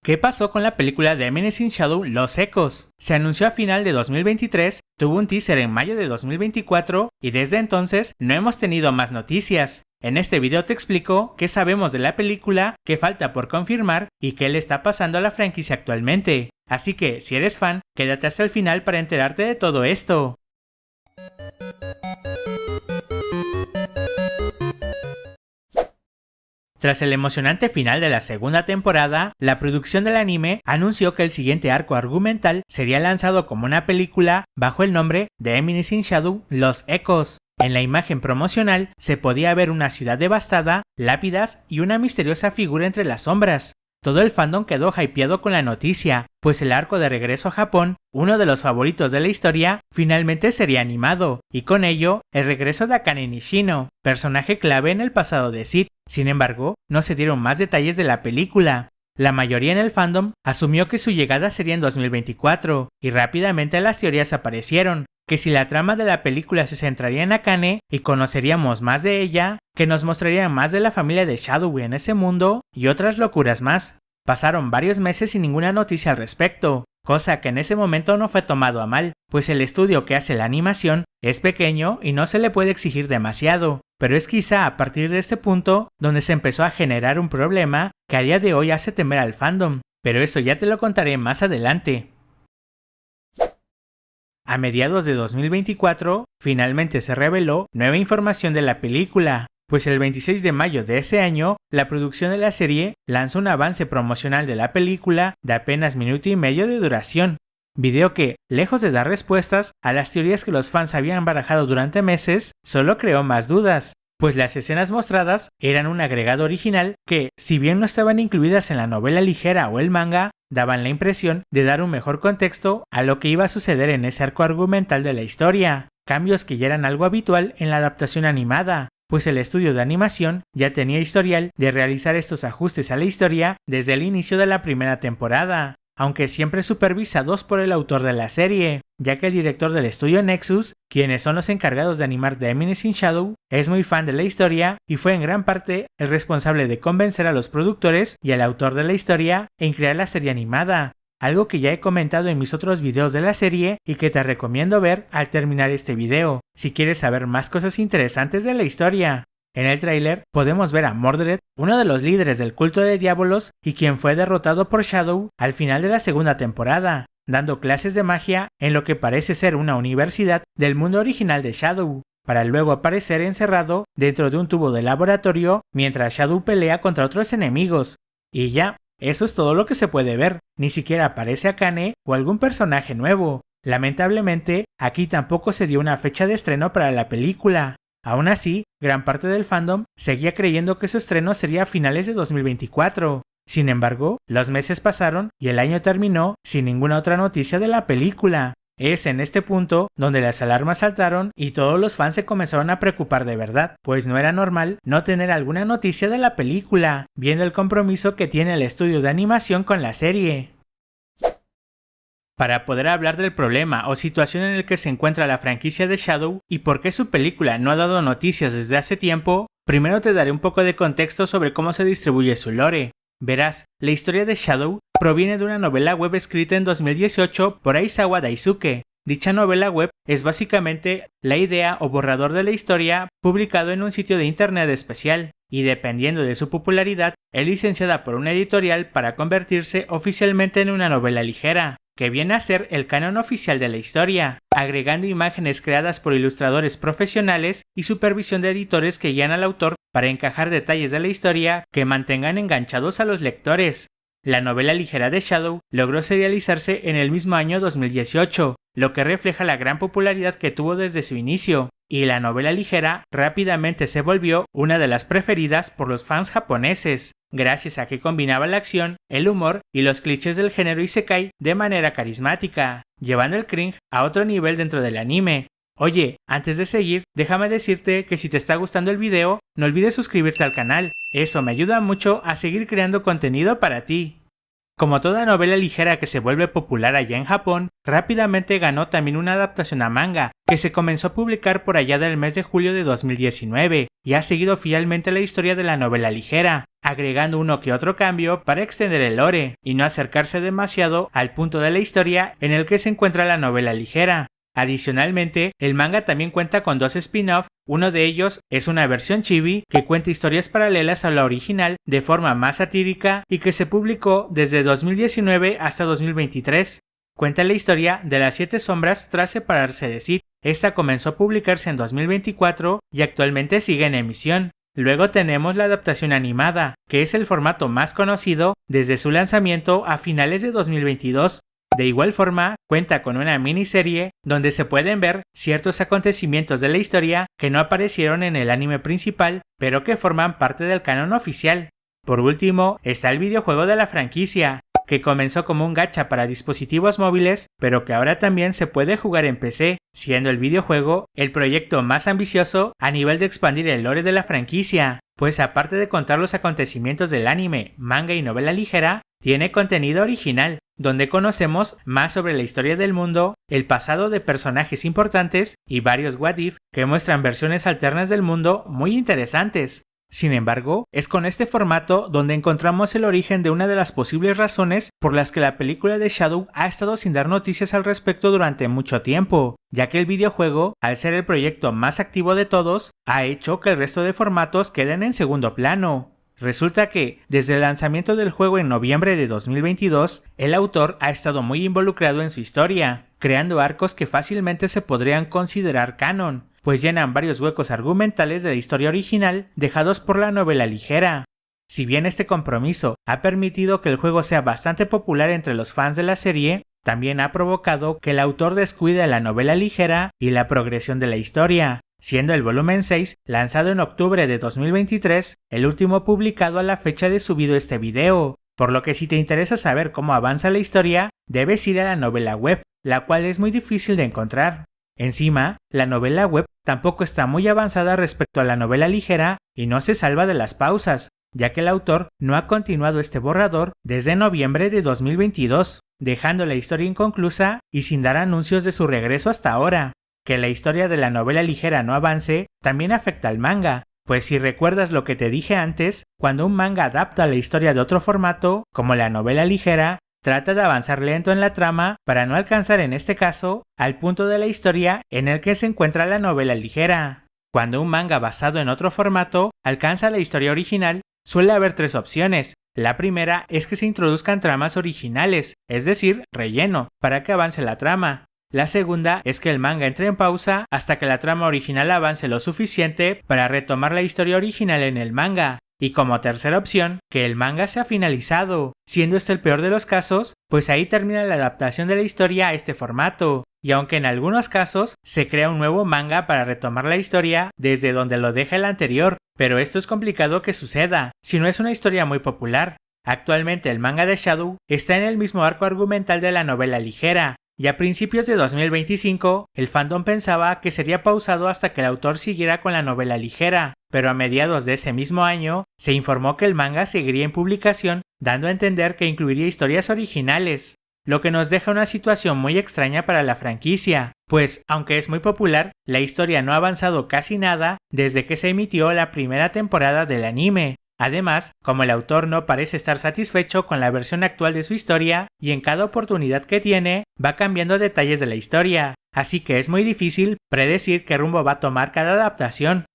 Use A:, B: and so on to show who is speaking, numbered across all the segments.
A: ¿Qué pasó con la película de Menacing Shadow Los Ecos? Se anunció a final de 2023, tuvo un teaser en mayo de 2024 y desde entonces no hemos tenido más noticias. En este video te explico qué sabemos de la película, qué falta por confirmar y qué le está pasando a la franquicia actualmente. Así que, si eres fan, quédate hasta el final para enterarte de todo esto. Tras el emocionante final de la segunda temporada, la producción del anime anunció que el siguiente arco argumental sería lanzado como una película bajo el nombre de Menacing Shadow Los Ecos. En la imagen promocional se podía ver una ciudad devastada, lápidas y una misteriosa figura entre las sombras. Todo el fandom quedó hypeado con la noticia, pues el arco de regreso a Japón, uno de los favoritos de la historia, finalmente sería animado, y con ello, el regreso de Akane Nishino, personaje clave en el pasado de Sid. Sin embargo, no se dieron más detalles de la película. La mayoría en el fandom asumió que su llegada sería en 2024, y rápidamente las teorías aparecieron, que si la trama de la película se centraría en Akane y conoceríamos más de ella, que nos mostrarían más de la familia de Shadow en ese mundo y otras locuras más. Pasaron varios meses sin ninguna noticia al respecto, cosa que en ese momento no fue tomado a mal, pues el estudio que hace la animación es pequeño y no se le puede exigir demasiado, pero es quizá a partir de este punto donde se empezó a generar un problema que a día de hoy hace temer al fandom, pero eso ya te lo contaré más adelante. A mediados de 2024, finalmente se reveló nueva información de la película, pues el 26 de mayo de ese año, la producción de la serie lanzó un avance promocional de la película de apenas minuto y medio de duración, video que, lejos de dar respuestas a las teorías que los fans habían barajado durante meses, solo creó más dudas, pues las escenas mostradas eran un agregado original que, si bien no estaban incluidas en la novela ligera o el manga, daban la impresión de dar un mejor contexto a lo que iba a suceder en ese arco argumental de la historia, cambios que ya eran algo habitual en la adaptación animada, pues el estudio de animación ya tenía historial de realizar estos ajustes a la historia desde el inicio de la primera temporada, aunque siempre supervisados por el autor de la serie, ya que el director del estudio Nexus, quienes son los encargados de animar The Menacing Shadow, es muy fan de la historia y fue en gran parte el responsable de convencer a los productores y al autor de la historia en crear la serie animada, algo que ya he comentado en mis otros videos de la serie y que te recomiendo ver al terminar este video, si quieres saber más cosas interesantes de la historia. En el tráiler podemos ver a Mordred, uno de los líderes del culto de diabolos y quien fue derrotado por Shadow al final de la segunda temporada, dando clases de magia en lo que parece ser una universidad del mundo original de Shadow, para luego aparecer encerrado dentro de un tubo de laboratorio mientras Shadow pelea contra otros enemigos. Y ya, eso es todo lo que se puede ver, ni siquiera aparece Akane o algún personaje nuevo. Lamentablemente, aquí tampoco se dio una fecha de estreno para la película. Aún así, gran parte del fandom seguía creyendo que su estreno sería a finales de 2024. Sin embargo, los meses pasaron y el año terminó sin ninguna otra noticia de la película. Es en este punto donde las alarmas saltaron y todos los fans se comenzaron a preocupar de verdad, pues no era normal no tener alguna noticia de la película, viendo el compromiso que tiene el estudio de animación con la serie. Para poder hablar del problema o situación en el que se encuentra la franquicia de Shadow y por qué su película no ha dado noticias desde hace tiempo, primero te daré un poco de contexto sobre cómo se distribuye su lore. Verás, la historia de Shadow proviene de una novela web escrita en 2018 por Aizawa Daisuke. Dicha novela web es básicamente la idea o borrador de la historia publicado en un sitio de internet especial, y dependiendo de su popularidad, es licenciada por una editorial para convertirse oficialmente en una novela ligera, que viene a ser el canon oficial de la historia, agregando imágenes creadas por ilustradores profesionales y supervisión de editores que guían al autor para encajar detalles de la historia que mantengan enganchados a los lectores. La novela ligera de Shadow logró serializarse en el mismo año 2018, lo que refleja la gran popularidad que tuvo desde su inicio, y la novela ligera rápidamente se volvió una de las preferidas por los fans japoneses, gracias a que combinaba la acción, el humor y los clichés del género isekai de manera carismática, llevando el cringe a otro nivel dentro del anime. Oye, antes de seguir, déjame decirte que si te está gustando el video, no olvides suscribirte al canal, eso me ayuda mucho a seguir creando contenido para ti. Como toda novela ligera que se vuelve popular allá en Japón, rápidamente ganó también una adaptación a manga, que se comenzó a publicar por allá del mes de julio de 2019, y ha seguido fielmente la historia de la novela ligera, agregando uno que otro cambio para extender el lore y no acercarse demasiado al punto de la historia en el que se encuentra la novela ligera. Adicionalmente, el manga también cuenta con 2 spin-off, uno de ellos es una versión chibi que cuenta historias paralelas a la original de forma más satírica y que se publicó desde 2019 hasta 2023. Cuenta la historia de las 7 sombras tras separarse de Sid. Esta comenzó a publicarse en 2024 y actualmente sigue en emisión. Luego tenemos la adaptación animada, que es el formato más conocido desde su lanzamiento a finales de 2022. De igual forma, cuenta con una miniserie donde se pueden ver ciertos acontecimientos de la historia que no aparecieron en el anime principal, pero que forman parte del canon oficial. Por último, está el videojuego de la franquicia, que comenzó como un gacha para dispositivos móviles, pero que ahora también se puede jugar en PC, siendo el videojuego el proyecto más ambicioso a nivel de expandir el lore de la franquicia, pues aparte de contar los acontecimientos del anime, manga y novela ligera, tiene contenido original, donde conocemos más sobre la historia del mundo, el pasado de personajes importantes y varios what if que muestran versiones alternas del mundo muy interesantes. Sin embargo, es con este formato donde encontramos el origen de una de las posibles razones por las que la película de Shadow ha estado sin dar noticias al respecto durante mucho tiempo, ya que el videojuego, al ser el proyecto más activo de todos, ha hecho que el resto de formatos queden en segundo plano. Resulta que, desde el lanzamiento del juego en noviembre de 2022, el autor ha estado muy involucrado en su historia, creando arcos que fácilmente se podrían considerar canon, pues llenan varios huecos argumentales de la historia original dejados por la novela ligera. Si bien este compromiso ha permitido que el juego sea bastante popular entre los fans de la serie, también ha provocado que el autor descuide la novela ligera y la progresión de la historia, siendo el volumen 6 lanzado en octubre de 2023, el último publicado a la fecha de subido este video, por lo que si te interesa saber cómo avanza la historia, debes ir a la novela web, la cual es muy difícil de encontrar. Encima, la novela web tampoco está muy avanzada respecto a la novela ligera y no se salva de las pausas, ya que el autor no ha continuado este borrador desde noviembre de 2022, dejando la historia inconclusa y sin dar anuncios de su regreso hasta ahora. Que la historia de la novela ligera no avance también afecta al manga, pues si recuerdas lo que te dije antes, cuando un manga adapta la historia de otro formato, como la novela ligera, trata de avanzar lento en la trama para no alcanzar en este caso al punto de la historia en el que se encuentra la novela ligera. Cuando un manga basado en otro formato alcanza la historia original, suele haber 3 opciones. La primera es que se introduzcan tramas originales, es decir, relleno, para que avance la trama. La segunda es que el manga entre en pausa hasta que la trama original avance lo suficiente para retomar la historia original en el manga. Y como tercera opción, que el manga sea finalizado, siendo este el peor de los casos, pues ahí termina la adaptación de la historia a este formato. Y aunque en algunos casos se crea un nuevo manga para retomar la historia desde donde lo deja el anterior, pero esto es complicado que suceda, si no es una historia muy popular. Actualmente el manga de Shadow está en el mismo arco argumental de la novela ligera, y a principios de 2025, el fandom pensaba que sería pausado hasta que el autor siguiera con la novela ligera, pero a mediados de ese mismo año, se informó que el manga seguiría en publicación, dando a entender que incluiría historias originales, lo que nos deja una situación muy extraña para la franquicia, pues, aunque es muy popular, la historia no ha avanzado casi nada desde que se emitió la primera temporada del anime. Además, como el autor no parece estar satisfecho con la versión actual de su historia, y en cada oportunidad que tiene, va cambiando detalles de la historia, así que es muy difícil predecir qué rumbo va a tomar cada adaptación.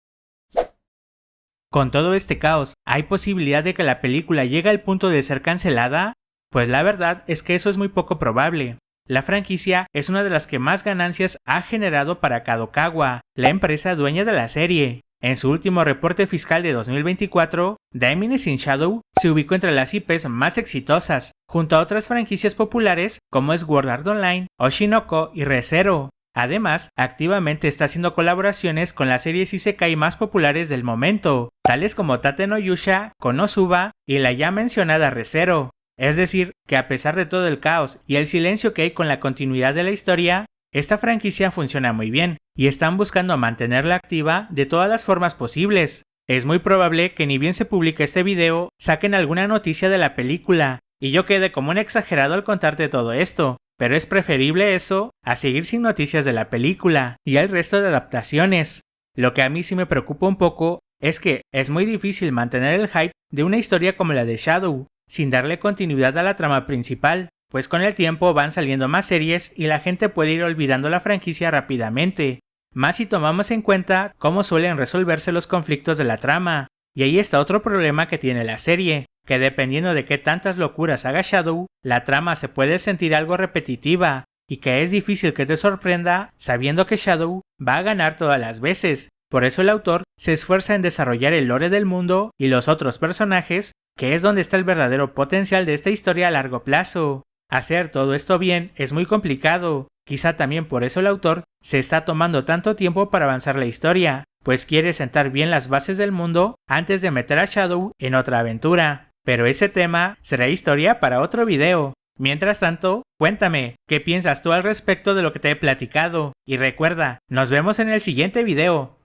A: Con todo este caos, ¿hay posibilidad de que la película llegue al punto de ser cancelada? Pues la verdad es que eso es muy poco probable. La franquicia es una de las que más ganancias ha generado para Kadokawa, la empresa dueña de la serie. En su último reporte fiscal de 2024, Diamine Sin Shadow se ubicó entre las IPs más exitosas, junto a otras franquicias populares como Sword Art Online, Oshinoko y Re:Zero. Además, activamente está haciendo colaboraciones con las series isekai más populares del momento, tales como Tate no Yusha, Konosuba y la ya mencionada Re:Zero. Es decir, que a pesar de todo el caos y el silencio que hay con la continuidad de la historia, esta franquicia funciona muy bien, y están buscando mantenerla activa de todas las formas posibles. Es muy probable que ni bien se publique este video, saquen alguna noticia de la película, y yo quede como un exagerado al contarte todo esto, pero es preferible eso a seguir sin noticias de la película y el resto de adaptaciones. Lo que a mí sí me preocupa un poco es que es muy difícil mantener el hype de una historia como la de Shadow, sin darle continuidad a la trama principal, pues con el tiempo van saliendo más series y la gente puede ir olvidando la franquicia rápidamente, más si tomamos en cuenta cómo suelen resolverse los conflictos de la trama. Y ahí está otro problema que tiene la serie, que dependiendo de qué tantas locuras haga Shadow, la trama se puede sentir algo repetitiva, y que es difícil que te sorprenda sabiendo que Shadow va a ganar todas las veces. Por eso el autor se esfuerza en desarrollar el lore del mundo y los otros personajes, que es donde está el verdadero potencial de esta historia a largo plazo. Hacer todo esto bien es muy complicado, quizá también por eso el autor se está tomando tanto tiempo para avanzar la historia, pues quiere sentar bien las bases del mundo antes de meter a Shadow en otra aventura. Pero ese tema será historia para otro video. Mientras tanto, cuéntame, ¿qué piensas tú al respecto de lo que te he platicado? Y recuerda, nos vemos en el siguiente video.